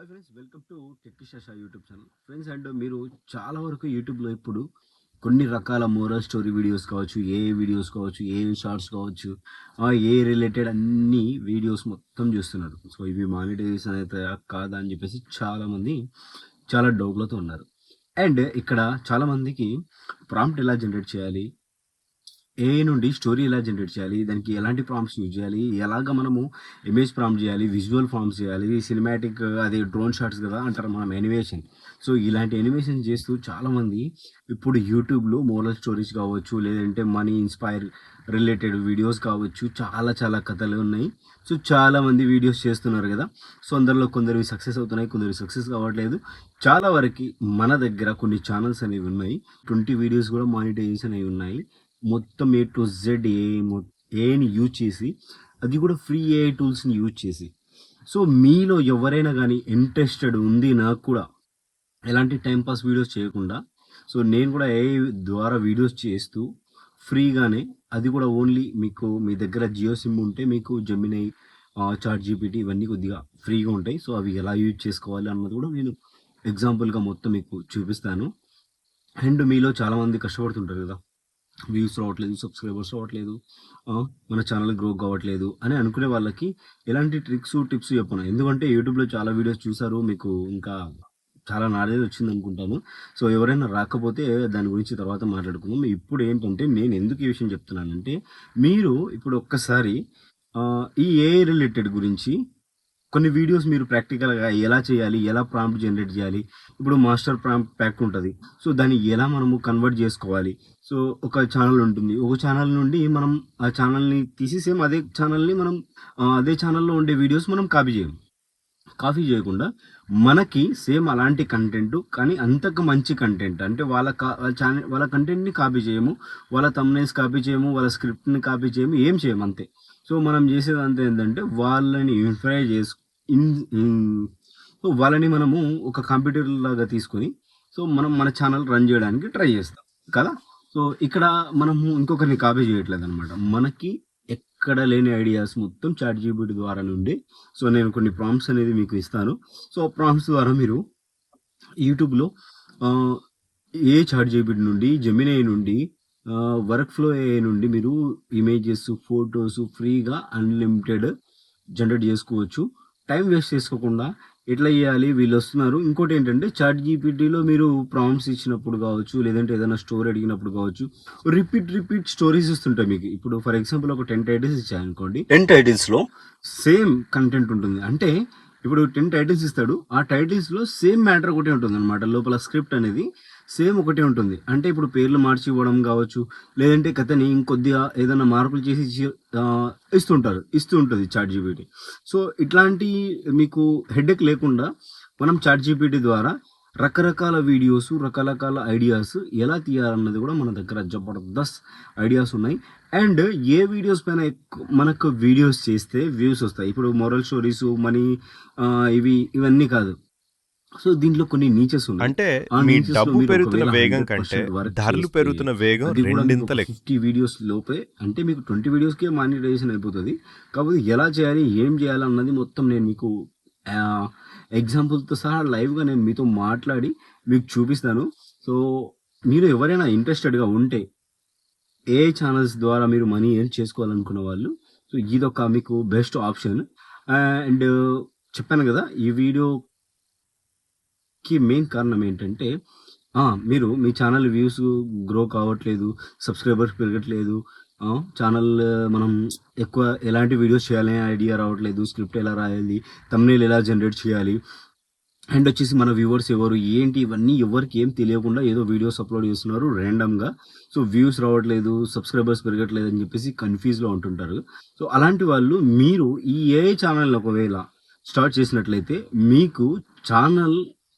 Hi friends, welcome to tech Sesha YouTube channel. Friends, and మీరు చాలా వరకు యూట్యూబ్లో ఇప్పుడు కొన్ని రకాల మోరల్ స్టోరీ వీడియోస్ కావచ్చు, ఏ వీడియోస్ కావచ్చు, ఏ షార్ట్స్ కావచ్చు, ఏ రిలేటెడ్ అన్ని వీడియోస్ మొత్తం చూస్తున్నారు. సో ఇవి మానిటైజేషన్ అయితే కాదా అని చెప్పేసి చాలామంది చాలా డౌట్లతో ఉన్నారు. అండ్ ఇక్కడ చాలామందికి ప్రాంప్ట్ ఎలా జనరేట్ చేయాలి, ఏఐ నుండి స్టోరీ ఎలా జనరేట్ చేయాలి, దానికి ఎలాంటి ప్రాంప్ట్స్ యూజ్ చేయాలి, ఎలాగ మనము ఇమేజ్ ప్రాంప్ట్ చేయాలి, విజువల్ ఫార్మ్స్ చేయాలి, సినిమాటిక్ అది డ్రోన్ షాట్స్ కదా అంటారు మనం యానిమేషన్. సో ఇలాంటి యానిమేషన్ చేస్తూ చాలామంది ఇప్పుడు యూట్యూబ్లో మోరల్ స్టోరీస్ కావచ్చు, లేదంటే మనీ ఇన్స్పైర్ రిలేటెడ్ వీడియోస్ కావచ్చు, చాలా చాలా కథలు ఉన్నాయి. సో చాలామంది వీడియోస్ చేస్తున్నారు కదా. సో అందరిలో కొందరు సక్సెస్ అవుతున్నాయి, కొందరు సక్సెస్ కావట్లేదు. చాలా వరకు మన దగ్గర కొన్ని ఛానల్స్ అనేవి ఉన్నాయి, 20 వీడియోస్ కూడా మానిటైజేషన్ అవి ఉన్నాయి. మొత్తం ఏ టు జెడ్ ఏఐని యూజ్ చేసి, అది కూడా ఫ్రీ ఏఐ టూల్స్ని యూజ్ చేసి. సో మీలో ఎవరైనా కానీ ఇంట్రెస్టెడ్ ఉంది, నాకు కూడా ఎలాంటి టైంపాస్ వీడియోస్ చేయకుండా, సో నేను కూడా ఏఐ ద్వారా వీడియోస్ చేస్తూ ఫ్రీగానే, అది కూడా ఓన్లీ మీకు మీ దగ్గర జియో సిమ్ ఉంటే మీకు జెమినై, చాట్ జీపీటీ ఇవన్నీ కొద్దిగా ఫ్రీగా ఉంటాయి. సో అవి ఎలా యూజ్ చేసుకోవాలి అన్నది కూడా నేను ఎగ్జాంపుల్గా మొత్తం మీకు చూపిస్తాను. అండ్ మీలో చాలామంది కష్టపడుతుంటారు కదా, వ్యూస్ రావట్లేదు, సబ్స్క్రైబర్స్ రావట్లేదు, మన ఛానల్ గ్రో కావట్లేదు అని అనుకునే వాళ్ళకి ఎలాంటి ట్రిక్స్ టిప్స్ చెప్పను. ఎందుకంటే యూట్యూబ్లో చాలా వీడియోస్ చూసారు, మీకు ఇంకా చాలా నాలెడ్జ్ వచ్చింది అనుకుంటాను. సో ఎవరైనా రాకపోతే దాని గురించి తర్వాత మాట్లాడుకుందాం. ఇప్పుడు ఏంటంటే నేను ఎందుకు ఈ విషయం చెప్తున్నానంటే, మీరు ఇప్పుడు ఒక్కసారి ఈ ఏఐ రిలేటెడ్ గురించి కొన్ని వీడియోస్ మీరు ప్రాక్టికల్గా ఎలా చేయాలి, ఎలా ప్రాంప్ట్ జనరేట్ చేయాలి, ఇప్పుడు మాస్టర్ ప్రాంప్ట్ ప్యాక్ ఉంటుంది. సో దాన్ని ఎలా మనము కన్వర్ట్ చేసుకోవాలి. సో ఒక ఛానల్ ఉంటుంది, ఒక ఛానల్ నుండి మనం ఆ ఛానల్ని తీసి సేమ్ అదే ఛానల్ని మనం అదే ఛానల్లో ఉండే వీడియోస్ మనం కాపీ చేయకుండా మనకి సేమ్ అలాంటి కంటెంట్ కానీ అంతకు మంచి కంటెంట్, అంటే వాళ్ళ కంటెంట్ని కాపీ చేయము, వాళ్ళ థంబ్నెయిల్స్ కాపీ చేయము, వాళ్ళ స్క్రిప్ట్ని కాపీ చేయము, ఏం చేయము అంతే. సో మనం చేసేది అంతా ఏంటంటే వాళ్ళని సో వాళ్ళని మనము ఒక కంప్యూటర్ లాగా తీసుకొని, సో మనం మన ఛానల్ రన్ చేయడానికి ట్రై చేస్తాం కదా. సో ఇక్కడ మనము ఇంకొకరిని కాపీ చేయట్లేదు అనమాట. మనకి ఎక్కడ లేని ఐడియాస్ మొత్తం చాట్ జీపీటీ ద్వారా నుండి. సో నేను కొన్ని ప్రాంప్ట్స్ అనేది మీకు ఇస్తాను. సో ప్రాంప్ట్స్ ద్వారా మీరు యూట్యూబ్లో ఏ చాట్ జీపీటీ నుండి, జెమినై నుండి, వర్క్ ఫ్లో ఏఐ నుండి మీరు ఇమేజెస్, ఫొటోస్ ఫ్రీగా అన్లిమిటెడ్ జనరేట్ చేసుకోవచ్చు. టైం వేస్ట్ చేసుకోకుండా ఎట్లా చేయాలి, వీళ్ళు వస్తున్నారు. ఇంకోటి ఏంటంటే చాట్ జీపీటీలో మీరు ప్రాంప్ట్స్ ఇచ్చినప్పుడు కావచ్చు, లేదంటే ఏదైనా స్టోరీ అడిగినప్పుడు కావచ్చు, రిపీట్ స్టోరీస్ ఇస్తుంటాయి మీకు. ఇప్పుడు ఫర్ ఎగ్జాంపుల్ ఒక 10 టైటిల్స్ ఇచ్చాయనుకోండి, 10 టైటిల్స్లో సేమ్ కంటెంట్ ఉంటుంది. అంటే ఇప్పుడు 10 టైటిల్స్ ఇస్తాడు, ఆ టైటిల్స్లో సేమ్ మ్యాటర్ ఒకటే ఉంటుంది అనమాట. లోపల స్క్రిప్ట్ అనేది సేమ్ ఒకటే ఉంటుంది. అంటే ఇప్పుడు పేర్లు మార్చి ఇవ్వడం కావచ్చు, లేదంటే కథని ఇంకొద్దిగా ఏదైనా మార్పులు చేసి ఇస్తూ ఉంటుంది చాట్ జీపీటీ. సో ఇట్లాంటి మీకు హెడేక్ లేకుండా మనం చాట్ జీపీటీ ద్వారా రకరకాల వీడియోస్, రకరకాల ఐడియాస్ ఎలా తీయాలన్నది కూడా మన దగ్గర జబర్దస్త్ ఐడియాస్ ఉన్నాయి. అండ్ ఏ వీడియోస్ పైన మనకు వీడియోస్ చేస్తే వ్యూస్ వస్తాయి. ఇప్పుడు మోరల్ స్టోరీస్, మనీ, ఇవన్నీ కాదు. సో దీంట్లో కొన్ని నీచెస్ ఉన్నాయి. అంటే మీ డబ్బు పెరుగుతున్న వేగం కంటే ధరలు పెరుగుతున్న వేగం రెండింతలు 50 వీడియోస్ లోపే, అంటే మీకు 20 వీడియోస్కే మానిటైజేషన్ అయిపోతుంది. కాకపోతే ఎలా చేయాలి, ఏం చేయాలి అన్నది మొత్తం నేను మీకు ఎగ్జాంపుల్తో సహా లైవ్గా నేను మీతో మాట్లాడి మీకు చూపిస్తాను. సో మీరు ఎవరైనా ఇంట్రెస్టెడ్గా ఉంటే ఏ ఛానల్స్ ద్వారా మీరు మనీ ఎర్న్ చేసుకోవాలనుకున్న వాళ్ళు, సో ఇదొక మీకు బెస్ట్ ఆప్షన్. అండ్ చెప్పాను కదా, ఈ వీడియోకి మెయిన్ కారణం ఏంటంటే, మీరు మీ ఛానల్ వ్యూస్ గ్రో కావట్లేదు, సబ్స్క్రైబర్స్ పెరగట్లేదు, ఛానల్ మనం ఎక్కువ ఎలాంటి వీడియోస్ చేయాలనే ఐడియా రావట్లేదు, స్క్రిప్ట్ ఎలా రాయాలి, థంబ్నెయిల్ ఎలా జనరేట్ చేయాలి, అండ్ వచ్చేసి మన వ్యూవర్స్ ఎవరు ఏంటి, ఇవన్నీ ఎవరికి ఏం తెలియకుండా ఏదో వీడియోస్ అప్లోడ్ చేస్తున్నారు ర్యాండమ్గా. సో వ్యూస్ రావట్లేదు, సబ్స్క్రైబర్స్ పెరగట్లేదు అని చెప్పేసి కన్ఫ్యూజ్లో ఉంటుంటారు. సో అలాంటి వాళ్ళు మీరు ఈ ఏఐ ఛానల్ ఒకవేళ స్టార్ట్ చేసినట్లయితే, మీకు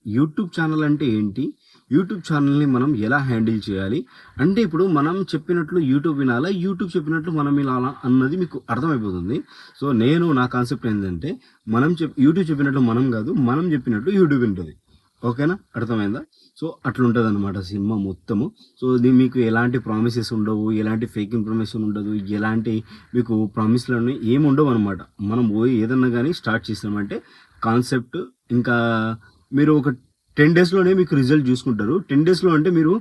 యూట్యూబ్ ఛానల్ అంటే ఏంటి, యూట్యూబ్ ఛానల్ని మనం ఎలా హ్యాండిల్ చేయాలి, అంటే ఇప్పుడు మనం చెప్పినట్లు యూట్యూబ్ వినాలా, యూట్యూబ్ చెప్పినట్లు మనం వినాలా అన్నది మీకు అర్థమైపోతుంది. సో నా కాన్సెప్ట్ ఏంటంటే, యూట్యూబ్ చెప్పినట్లు మనం కాదు, మనం చెప్పినట్లు యూట్యూబ్ వింటుంది. ఓకేనా, అర్థమైందా? సో అట్లుంటుంది అనమాట సినిమా మొత్తము. సో మీకు ఎలాంటి ప్రామిసెస్ ఉండవు, ఎలాంటి ఫేక్ ఇన్ఫర్మేషన్ ఉండదు, ఎలాంటి మీకు ప్రామిస్లు ఏమి ఉండవు అనమాట. మనం పోయి ఏదన్నా కానీ స్టార్ట్ చేసినామంటే కాన్సెప్ట్. ఇంకా మీరు ఒక 10 డేస్‌లోనే మీకు రిజల్ట్ చూసుకుంటారు. 10 డేస్‌లో అంటే మీరు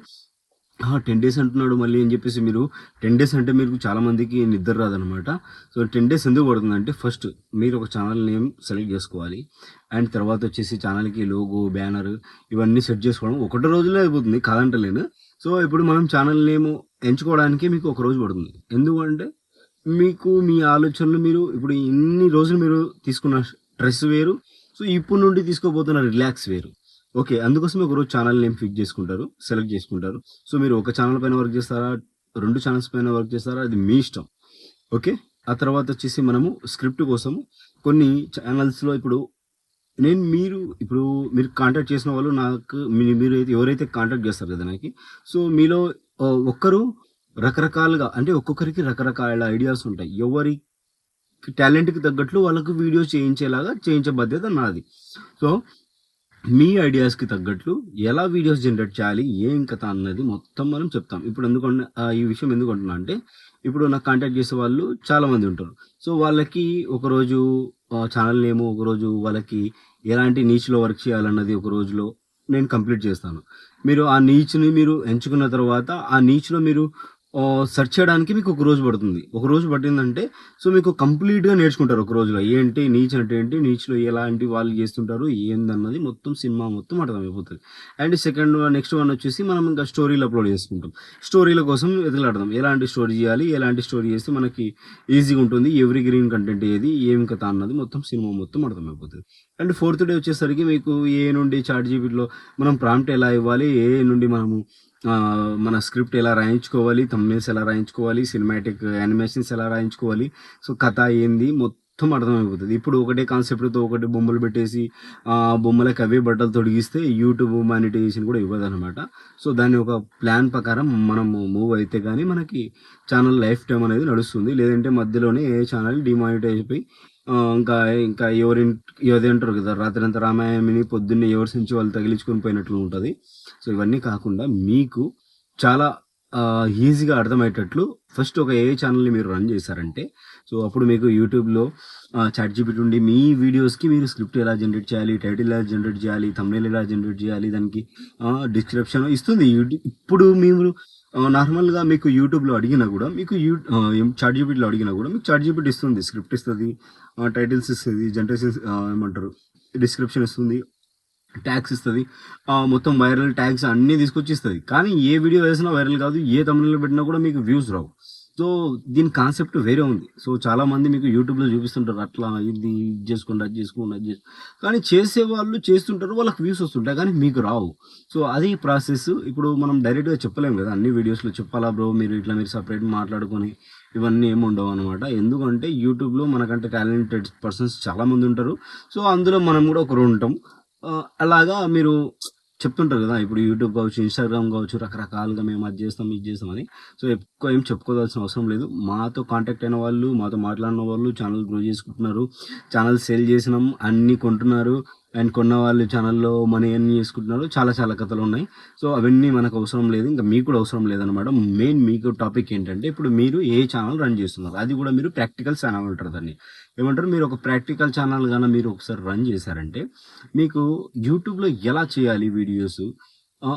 10 డేస్ అంటున్నాడు మళ్ళీ అని చెప్పేసి మీరు 10 డేస్ అంటే మీకు చాలా మందికి నిద్ర రాదనమాట. సో 10 డేస్ ఎందుకు పడుతుందంటే ఫస్ట్ మీరు ఒక ఛానల్ నేమ్ సెలెక్ట్ చేసుకోవాలి. అండ్ తర్వాత వచ్చేసి ఛానల్‌కి లోగో, బ్యానర్ ఇవన్నీ సెట్ చేసుకోవడం ఒకటో రోజులో అయిపోతుంది కాదంటలేను. సో ఇప్పుడు మనం ఛానల్ నేమ్ ఎంచుకోవడానికి మీకు ఒక రోజు పడుతుంది. ఎందుకంటే మీకు మీ ఆలోచనలు మీరు ఇప్పుడు ఇన్ని రోజులు మీరు తీసుకున్న స్ట్రెస్ వేరు. సో ఇప్పుడు నుండి తీసుకోబోతున్న రిలాక్స్ వేరు. ఓకే. అందుకోసమే ఒకరోజు ఛానల్ నేమ్ ఫిక్స్ చేసుకుంటారు. సెలెక్ట్ చేసుకుంటారు. సో మీరు ఒక ఛానల్ పైన వర్క్ చేస్తారా? 2 ఛానల్స్ పైన వర్క్ చేస్తారా? అది మీ ఇష్టం. ఓకే. ఆ తర్వాత వచ్చేసి మనము స్క్రిప్ట్ కోసం కొన్ని ఛానల్స్‌లో ఇప్పుడు ఇప్పుడు మీరు కాంటాక్ట్ చేసిన వాళ్ళు నాకు మీరు ఎవరైతే కాంటాక్ట్ చేస్తారు కదా నాకి. సో మీలో ఒక్కరు రకరకాలుగా అంటే ఒక్కొక్కరికి రకరకాల ఐడియాస్ ఉంటాయి. ఎవరి టాలెంట్‌కి తగ్గట్లు వాళ్ళకు వీడియోస్ చేయించే బాధ్యత నాది. సో మీ ఐడియాస్‌కి తగ్గట్లు ఎలా వీడియోస్ జనరేట్ చేయాలి, ఏం కథ అన్నది మొత్తం మనం చెప్తాం. ఇప్పుడు ఈ విషయం ఎందుకు అంటున్నా అంటే, ఇప్పుడు నాకు కాంటాక్ట్ చేసే వాళ్ళు చాలామంది ఉంటారు. సో వాళ్ళకి ఒకరోజు ఛానల్ నేమ్, ఒకరోజు వాళ్ళకి ఎలాంటి నీచ్‌లో వర్క్ చేయాలన్నది ఒక రోజులో నేను కంప్లీట్ చేస్తాను. మీరు ఆ నీచ్‌ని మీరు ఎంచుకున్న తర్వాత ఆ నీచ్‌లో మీరు సెర్చ్ చేయడానికి మీకు ఒక రోజు పడుతుంది. ఒక రోజు పట్టిందంటే సో మీకు కంప్లీట్‌గా నేర్చుకుంటారు ఒక రోజులో. ఏంటి నీచ్ అంటే ఏంటి? నీచ్‌లో ఎలాంటి వాళ్ళు చేస్తుంటారు? ఏందన్నది మొత్తం సినిమా మొత్తం అర్థమైపోతది. అండ్ నెక్స్ట్ వన్ వచ్చేసి మనం ఇంకా స్టోరీలు అప్‌లోడ్ చేసుకుంటాం. స్టోరీల కోసం వెతుకులాడదాం. ఎలాంటి స్టోరీ చేయాలి? ఎలాంటి స్టోరీ చేస్తే మనకి ఈజీగా ఉంటుంది? ఎవర్ గ్రీన్ కంటెంట్ ఏది? ఏం కథ అన్నది మొత్తం సినిమా మొత్తం అర్థమైపోతది. అండ్ ఫోర్త్ డే వచ్చేసరికి మీకు ఏఐ నుండి చాట్‌జీపీటీలో మనం ప్రాంప్ట్ ఎలా ఇవ్వాలి? ఏఐ నుండి మనము మన స్క్రిప్ట్ ఎలా రాయించుకోవాలి, థంబ్‌నెయిల్స్ ఎలా రాయించుకోవాలి, సినిమాటిక్ యానిమేషన్స్ ఎలా రాయించుకోవాలి, సో కథ ఏంది మొత్తం అర్థమైపోతది. ఇప్పుడు ఒకటే కాన్సెప్ట్‌తో ఒకటి బొమ్మలు పెట్టేసి బొమ్మలకి అవే బట్టలు తొడిగిస్తే యూట్యూబ్ మానిటైజేషన్ కూడా ఇవ్వదనమాట. సో దాన్ని ఒక ప్లాన్ ప్రకారం మనము మూవ్ అయితే గానీ మనకి ఛానల్ లైఫ్ టైమ్ అనేది నడుస్తుంది. లేదంటే మధ్యలోనే ఏ ఛానల్ డిమానిటైజ్ అయిపోయి ఇంకా ఇంకా అదేంటారు కదా! రాత్రంతా రామాయణమిని పొద్దున్నే ఎవరి సంచి వాళ్ళు తగిలించుకొని పోయినట్లు ఉంటది. సో ఇవన్నీ కాకుండా మీకు చాలా ఈజీగా అర్థమయ్యేటట్లు ఫస్ట్ ఒక ఏఐ ఛానల్‌ని మీరు రన్ చేశారంటే, సో అప్పుడు మీకు యూట్యూబ్‌లో చాట్‌జీపీటీ నుండి మీ వీడియోస్‌కి మీరు స్క్రిప్ట్ ఎలా జనరేట్ చేయాలి, టైటిల్ ఎలా జనరేట్ చేయాలి, థంబ్‌నెయిల్ ఎలా జనరేట్ చేయాలి, దానికి డిస్క్రిప్షన్ ఇస్తుంది. ఇప్పుడు మీరు నార్మల్‌గా మీకు యూట్యూబ్‌లో అడిగినా కూడా మీకు చాట్‌జీపీటీలో అడిగినా కూడా మీకు చాట్‌జీపీటీ ఇస్తుంది. స్క్రిప్ట్ ఇస్తది, టైటిల్స్ ఇస్తది, జనరేషన్స్ ఏమంటారు డిస్క్రిప్షన్ ఇస్తుంది, ట్యాగ్స్ ఇస్తది. మొత్తం వైరల్ ట్యాగ్స్ అన్నీ తీసుకొచ్చి ఇస్తది. కానీ ఏ వీడియో వేసినా వైరల్ కాదు. ఏ థంబ్‌నెయిల్ పెట్టినా కూడా మీకు వ్యూస్ రావు. సో దీని కాన్సెప్ట్ వేరే ఉంది. సో చాలామంది మీకు యూట్యూబ్‌లో చూపిస్తుంటారు. అట్లా ఇది చేసుకోండి, అది చేసుకోండి, అది కానీ చేసేవాళ్ళు చేస్తుంటారు. వాళ్ళకి వ్యూస్ వస్తుంటాయి. కానీ మీకు రావు. సో అది ప్రాసెస్. ఇప్పుడు మనం డైరెక్ట్‌గా చెప్పలేము కదా! అన్ని వీడియోస్‌లో చెప్పాలా బ్రో మీరు మీరు సెపరేట్ మాట్లాడుకొని ఇవన్నీ ఏమి ఉండవనమాట. ఎందుకంటే యూట్యూబ్‌లో మనకంటే టాలెంటెడ్ పర్సన్స్ చాలామంది ఉంటారు. సో అందులో మనం కూడా ఒకరు ఉంటాం. అలాగా మీరు చెప్తుంటారు కదా! ఇప్పుడు యూట్యూబ్ కావచ్చు, ఇన్‌స్టాగ్రామ్ కావచ్చు, రకరకాలుగా మేము అది చేస్తాం, ఇది చేస్తాం అని. సో ఎక్కువ ఏం చెప్పుకోవాల్సిన అవసరం లేదు. మాతో కాంటాక్ట్ అయిన వాళ్ళు, మాతో మాట్లాడిన వాళ్ళు ఛానల్ గ్రో చేసుకుంటున్నారు. ఛానల్ సేల్ చేసినాం, అన్నీ కొంటున్నారు. అండ్ కొన్న వాళ్ళు ఛానల్‌లో మనీ ఎర్న్ చేసుకుంటున్నారు. చాలా చాలా కథలున్నాయి. సో అవన్నీ మనకు అవసరం లేదు. ఇంకా మీకు కూడా అవసరం లేదనమాట. మెయిన్ మీకు టాపిక్ ఏంటంటే ఇప్పుడు మీరు ఏ ఛానల్ రన్ చేస్తున్నారు? అది కూడా మీరు ప్రాక్టికల్ ఛానల్ అంటారు దాన్ని. ఏమంటారు? మీరు ఒక ప్రాక్టికల్ ఛానల్ గాన మీరు ఒకసారి రన్ చేశారంటే మీకు యూట్యూబ్‌లో ఎలా చేయాలి వీడియోస్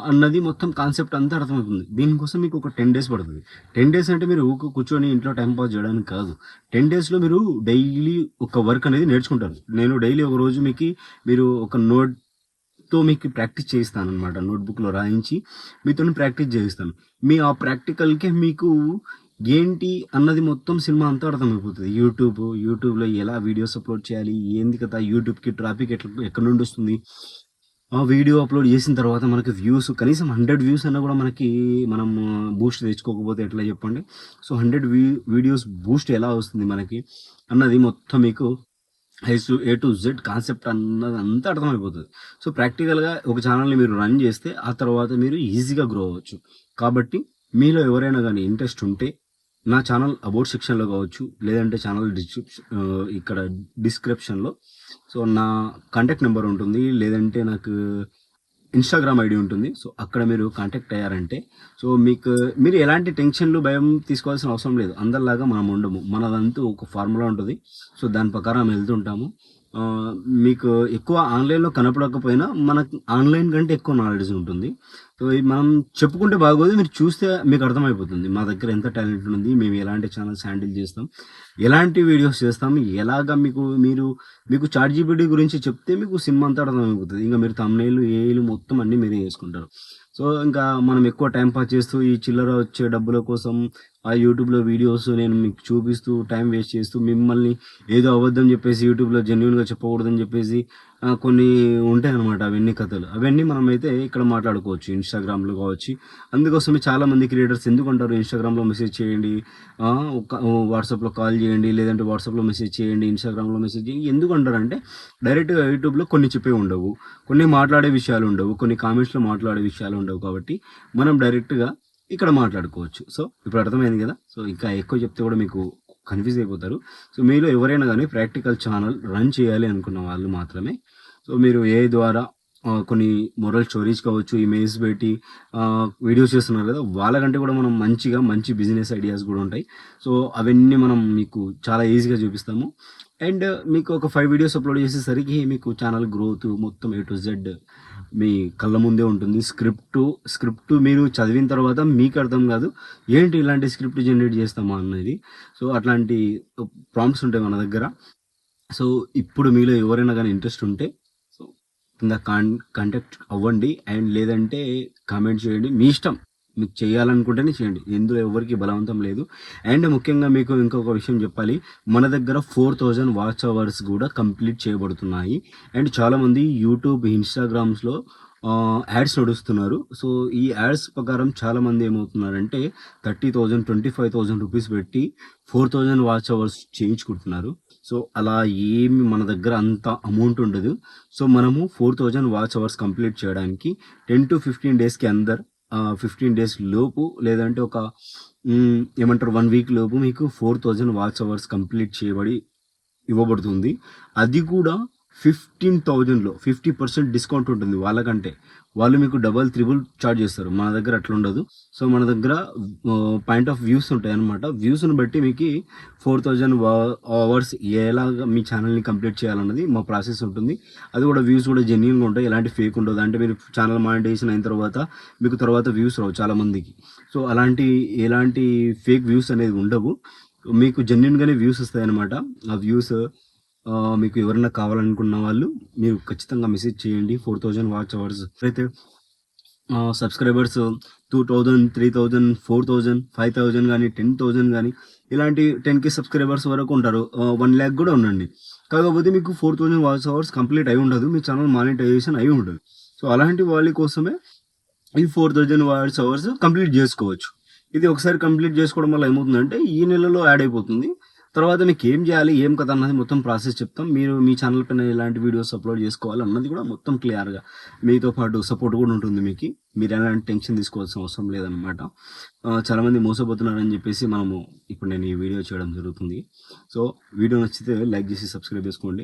అన్నది మొత్తం కాన్సెప్ట్ అంతా అర్థమవుతుంది. దీనికోసం మీకు ఒక 10 డేస్ పడుతుంది. 10 డేస్ అంటే మీరు కూర్చొని ఇంట్లో టైమ్ పాస్ చేయడానికి కాదు. 10 డేస్‌లో మీరు డైలీ ఒక వర్క్ అనేది నేర్చుకుంటారు. నేను డైలీ ఒక రోజు మీరు ఒక నోట్‌తో మీకు ప్రాక్టీస్ చేయిస్తాననమాట. నోట్‌బుక్‌లో రాయించి మీతోని ప్రాక్టీస్ చేయిస్తాను. ఆ ప్రాక్టికల్‌కే మీకు ఏంటి అన్నది మొత్తం సినిమా అంతా అర్థమైపోతది. యూట్యూబ్‌లో ఎలా వీడియోస్ అప్‌లోడ్ చేయాలి? ఏంది కథ? యూట్యూబ్‌కి ట్రాఫిక్ ఎక్కడి నుండి వస్తుంది? ఆ వీడియో అప్‌లోడ్ చేసిన తర్వాత మనకి వ్యూస్ కనీసం 100 వ్యూస్ అన్నా కూడా మనం బూస్ట్ తెచ్చుకోకపోతే ఎట్లా చెప్పండి? సో 100 వీడియోస్ బూస్ట్ ఎలా వస్తుంది మనకి అన్నది మొత్తం మీకు A to Z concept అన్నదంతా అర్థమైపోతది. So ప్రాక్టికల్‌గా ఒక ఛానల్‌ని మీరు రన్ చేస్తే ఆ తర్వాత మీరు ఈజీగా గ్రో అవ్వచ్చు. కాబట్టి మీలో ఎవరైనా గానీ ఇంట్రెస్ట్ ఉంటే నా ఛానల్ అబౌట్ సెక్షన్‌లో కావచ్చు, లేదంటే ఛానల్ ఇక్కడ డిస్క్రిప్షన్‌లో సో నా కాంటాక్ట్ నెంబర్ ఉంటుంది. లేదంటే నాకు ఇన్‌స్టాగ్రామ్ ఐడీ ఉంటుంది. సో అక్కడ మీరు కాంటాక్ట్ అయ్యారంటే సో మీరు ఎలాంటి టెన్షన్‌లు, భయం తీసుకోవాల్సిన అవసరం లేదు. అందరిలాగా మనం ఉండము. మనదంటూ ఒక ఫార్ములా ఉంటది. సో దాని ప్రకారం వెళ్తుంటాము. మీకు ఎక్కువ ఆన్‌లైన్‌లో కనపడకపోయినా మనకు ఆన్‌లైన్ కంటే ఎక్కువ నాలెడ్జ్ ఉంటుంది. సో, ఇది మనం చెప్పుకుంటే బాగోదు. మీరు చూస్తే మీకు అర్థమైపోతుంది. మా దగ్గర ఎంత టాలెంట్ ఉంది. మేము ఎలాంటి ఛానెల్స్ హ్యాండిల్ చేస్తాం. ఎలాంటి వీడియోస్ చేస్తాం. ఎలాగా మీకు చాట్‌జీపీటీ గురించి చెప్తే మీకు సినిమా అంతా అర్థమైపోతది. ఇంక మీరు థంబ్‌నెయిల్, ఏఐలు మొత్తం అన్నీ మీరే చేసుకుంటారు. సో, ఇంకా మనం ఎక్కువ టైమ్ పాస్ చేస్తూ ఈ చిల్లర వచ్చే డబ్బుల కోసం ఆ యూట్యూబ్‌లో వీడియోస్ నేను మీకు చూపిస్తూ టైం వేస్ట్ చేస్తూ మిమ్మల్ని ఏదో అబద్ధం చెప్పేసి యూట్యూబ్‌లో జెన్యూన్‌గా చెప్పకూడదని చెప్పేసి కొన్ని ఉంటాయన్నమాట అవన్నీ కథలు. అవన్నీ మనమైతే ఇక్కడ మాట్లాడుకోవచ్చు. ఇన్‌స్టాగ్రామ్‌లో కావచ్చు. అందుకోసమే చాలామంది క్రియేటర్స్ ఎందుకంటారు ఇన్‌స్టాగ్రామ్‌లో మెసేజ్ చేయండి, వాట్సాప్‌లో కాల్ చేయండి, లేదంటే వాట్సాప్‌లో మెసేజ్ చేయండి, ఇన్‌స్టాగ్రామ్‌లో మెసేజ్ చేయండి. ఎందుకంటారంటే డైరెక్ట్‌గా యూట్యూబ్‌లో కొన్ని చెప్పేవి ఉండవు. కొన్ని మాట్లాడే విషయాలు ఉండవు. కొన్ని కామెంట్స్‌లో మాట్లాడే విషయాలు ఉండవు కాబట్టి మనం డైరెక్ట్‌గా ఇక్కడ మాట్లాడుకోవచ్చు. సో, ఇప్పుడు అర్థమైంది కదా! సో, ఇంకా ఎక్కువ చెప్తే కూడా మీకు కన్‌ఫ్యూజ్ అయిపోతారు. సో, మీలో ఎవరైనా గానీ ప్రాక్టికల్ ఛానల్ రన్ చేయాలి అనుకున్న వాళ్ళు మాత్రమే సో, మీరు ఏఐ ద్వారా కొన్ని మోరల్ స్టోరీస్ కావచ్చు, ఇమేజెస్ పెట్టి వీడియోస్ చేస్తున్నారు కదా! వాళ్ళకంటే కూడా మనం మంచి బిజినెస్ ఐడియాస్ కూడా ఉంటాయి. సో, అవన్నీ మనం మీకు చాలా ఈజీగా చూపిస్తాము. అండ్ మీకు ఒక 5 వీడియోస్ అప్‌లోడ్ చేసేసరికి మీకు ఛానల్ గ్రోత్ మొత్తం ఏ టు జెడ్ మీ కళ్ళ ముందే ఉంటుంది. స్క్రిప్ట్ మీరు చదివిన తర్వాత మీకు అర్థం కాదు. ఏంటి ఇలాంటి స్క్రిప్ట్ జనరేట్ చేస్తామా అనేది. సో, అట్లాంటి ప్రాంప్ట్స్ ఉంటాయి మన దగ్గర. సో, ఇప్పుడు మీలో ఎవరైనా గానీ ఇంట్రెస్ట్ ఉంటే సో, కింద కాంటాక్ట్ అవ్వండి. అండ్ లేదంటే కామెంట్ చేయండి. మీ ఇష్టం. మీకు చేయాలనుకుంటేనే చేయండి. ఇందులో ఎవరికీ బలవంతం లేదు. అండ్ ముఖ్యంగా మీకు ఇంకొక విషయం చెప్పాలి. మన దగ్గర 4000 వాచ్ అవర్స్ కూడా కంప్లీట్ చేయబడుతున్నాయి. అండ్ చాలామంది యూట్యూబ్, ఇన్‌స్టాగ్రామ్స్‌లో యాడ్స్ నడుస్తున్నారు. సో, ఈ యాడ్స్ ప్రకారం చాలామంది ఏమవుతున్నారంటే 30,000, 25,000 రూపీస్ పెట్టి 4000 వాచ్ అవర్స్ చేయించుకుంటున్నారు. సో, అలా ఏమి మన దగ్గర అంత అమౌంట్ ఉండదు. సో, మనము 4000 వాచ్ అవర్స్ కంప్లీట్ చేయడానికి 10-15 డేస్‌కి 15 డేస్ లోపు లేదంటే ఒక ఏమంటారు 1 వీక్ లోపు మీకు 4000 వాచ్ అవర్స్ కంప్లీట్ చేయబడి ఇవ్వబడుతుంది. అది కూడా 15,000లో 50% డిస్కౌంట్ ఉంటుంది వాళ్ళకంటే. వాళ్ళు మీకు డబల్, త్రిబుల్ చార్జ్ చేస్తారు. మన దగ్గర అట్లా ఉండదు. సో, మన దగ్గర పాయింట్ ఆఫ్ వ్యూస్ ఉంటాయన్నమాట. వ్యూస్‌ని బట్టి మీకి 4000 అవర్స్ ఎలాగా మీ ఛానల్‌ని కంప్లీట్ చేయాలన్నది మా ప్రాసెస్ ఉంటుంది. అది కూడా వ్యూస్ కూడా జెన్యూన్‌గా ఉంటాయి. ఎలాంటి ఫేక్ ఉండదు. అంటే మీరు ఛానల్ మానిటైజేషన్ అయిన తర్వాత మీకు తర్వాత వ్యూస్ రావు చాలామందికి. సో, ఎలాంటి ఫేక్ వ్యూస్ అనేది ఉండవు. మీకు జెన్యూన్‌గానే వ్యూస్ వస్తాయన్నమాట. ఆ వ్యూస్ మీకు ఎవరైనా కావాలనుకున్న వాళ్ళు మీరు ఖచ్చితంగా మెసేజ్ చేయండి. 4000 వాచ్ అవర్స్ అయితే సబ్స్క్రైబర్స్ 2000, 3000, 4000, 5000 గానీ, 10,000 గానీ ఇలాంటి 10,000 సబ్స్క్రైబర్స్ వరకు ఉంటారు. 1,00,000 కూడా ఉండండి. కాకపోతే మీకు 4000 వాచ్ అవర్స్ కంప్లీట్ అయి ఉండదు. మీ ఛానల్ మానిటైజేషన్ అయి ఉండదు. సో, అలాంటి వాళ్ళ కోసమే ఈ 4000 వాచ్ అవర్స్ కంప్లీట్ చేసుకోవచ్చు. ఇది ఒకసారి కంప్లీట్ చేసుకోవడం వల్ల ఏమవుతుందంటే ఈ నెలలో యాడ్ అయిపోతుంది. తర్వాత మీకేం జేయాలి, ఏం కథ అన్నది మొత్తం ప్రాసెస్ చెప్తాం. మీరు మీ ఛానల్ పైన ఎలాంటి వీడియోస్ అప్‌లోడ్ చేసుకోవాలి అన్నది కూడా మొత్తం క్లియర్‌గా మీతో పాటు సపోర్ట్ కూడా ఉంటుంది మీకి. మీరు ఎలాంటి టెన్షన్ తీసుకోవాల్సిన అవసరం లేదనమాట. చాలామంది మోసపోతున్నారని జెప్పేసి ఇప్పుడు నేను ఈ వీడియో చేయడం జరుగుతుంది. సో, వీడియో నచ్చితే లైక్ జేసి సబ్స్క్రైబ్ చేసుకోండి.